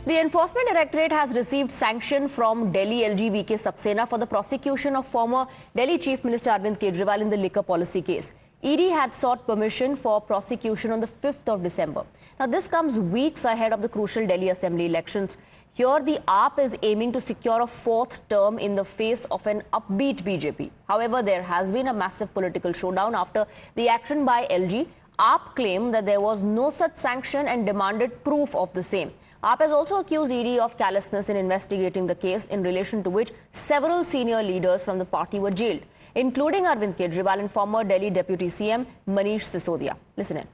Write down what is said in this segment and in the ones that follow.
The Enforcement Directorate has received sanction from Delhi LG V.K. Saxena for the prosecution of former Delhi Chief Minister Arvind Kejriwal in the liquor policy case. ED had sought permission for prosecution on the 5th of December. Now, this comes weeks ahead of the crucial Delhi Assembly elections. Here, the AAP is aiming to secure a fourth term in the face of an upbeat BJP. However, there has been a massive political showdown after the action by LG. AAP claimed that there was no such sanction and demanded proof of the same. AAP has also accused ED of callousness in investigating the case, in relation to which several senior leaders from the party were jailed, including Arvind Kejriwal and former Delhi Deputy CM Manish Sisodia. Listen in.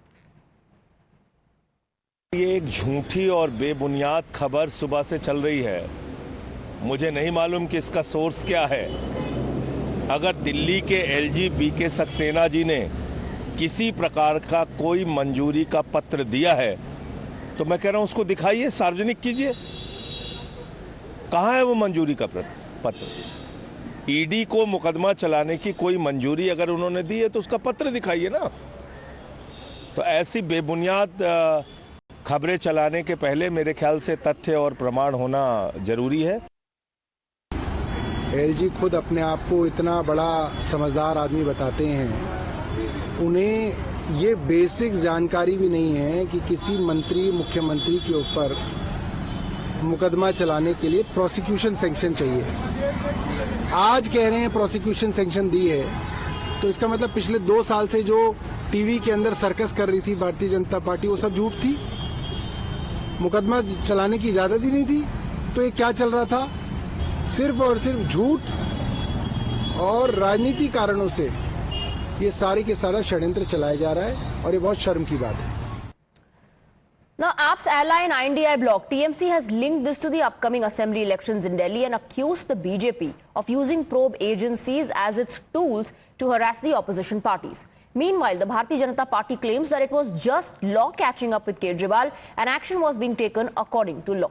ये एक झूठी और बेबुनियाद खबर सुबह से चल रही है। मुझे नहीं मालूम कि इसका सोर्स क्या है। अगर दिल्ली के एलजी बीके सक्सेना जी ने किसी प्रकार का कोई मंजूरी का पत्र दिया है तो मैं कह रहा हूं उसको दिखाइए, सार्वजनिक कीजिए। कहां है वो मंजूरी का पत्र? ईडी को मुकदमा चलाने की कोई मंजूरी अगर उन्होंने दी है तो उसका पत्र दिखाइए ना। तो ऐसी बेबुनियाद खबरें चलाने के पहले मेरे ख्याल से तथ्य और प्रमाण होना जरूरी है। एलजी खुद अपने आप को इतना बड़ा समझदार आदमी बताते हैं, उन्हें ये बेसिक जानकारी भी नहीं है कि किसी मंत्री मुख्यमंत्री के ऊपर मुकदमा चलाने के लिए प्रोसिक्यूशन सैंक्शन चाहिए। आज कह रहे हैं प्रोसिक्यूशन सैंक्शन दी है, तो इसका मतलब पिछले 2 साल से जो टीवी के अंदर सर्कस कर रही थी भारतीय जनता पार्टी, वो सब झूठ थी। मुकदमा चलाने की इजाजत ही नहीं थी। तो ये क्या चल रहा था? सिर्फ और सिर्फ झूठ और राजनीति कारणों से ये सारे के सारा षड्यंत्र चलाया जा रहा है और ये बहुत शर्म की बात है। Now, AAP's ally in INDI bloc, TMC, has linked this to the upcoming assembly elections in Delhi and accused the BJP of using probe agencies as its tools to harass the opposition parties. Meanwhile, the Bharatiya Janata Party claims that it was just law catching up with Kejriwal and action was being taken according to law.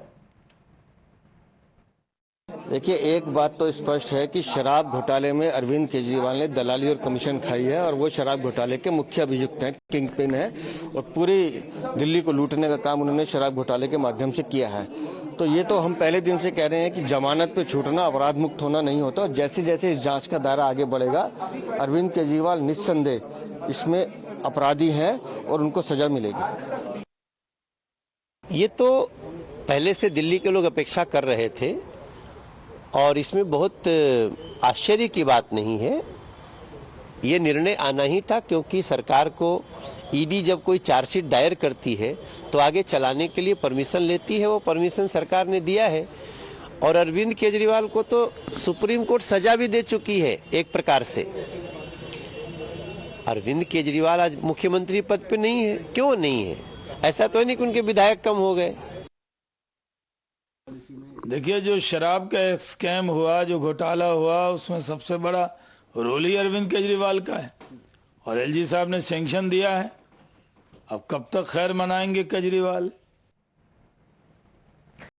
देखिए, एक बात तो स्पष्ट है कि शराब घोटाले में अरविंद केजरीवाल ने दलाली और कमीशन खाई है और वो शराब घोटाले के मुख्य अभियुक्त हैं, किंग पिन है और पूरी दिल्ली को लूटने का काम उन्होंने शराब घोटाले के माध्यम से किया है। तो ये तो हम पहले दिन से कह रहे हैं कि जमानत पे छूटना अपराध मुक्त होना नहीं होता और जैसे जैसे इस जांच का दायरा आगे बढ़ेगा, अरविंद केजरीवाल निस्संदेह इसमें अपराधी हैं और उनको सजा मिलेगी। ये तो पहले से दिल्ली के लोग अपेक्षा कर रहे थे और इसमें बहुत आश्चर्य की बात नहीं है। ये निर्णय आना ही था, क्योंकि सरकार को ईडी जब कोई चार्जशीट दायर करती है तो आगे चलाने के लिए परमिशन लेती है। वो परमिशन सरकार ने दिया है और अरविंद केजरीवाल को तो सुप्रीम कोर्ट सजा भी दे चुकी है। एक प्रकार से अरविंद केजरीवाल आज मुख्यमंत्री पद पे नहीं है। क्यों नहीं है? ऐसा तो नहीं कि उनके विधायक कम हो गए। देखिए, जो शराब का स्कैम हुआ, जो घोटाला हुआ, उसमें सबसे बड़ा रोल ही अरविंद केजरीवाल का है और एलजी साहब ने सैंक्शन दिया है। अब कब तक खैर मनाएंगे केजरीवाल?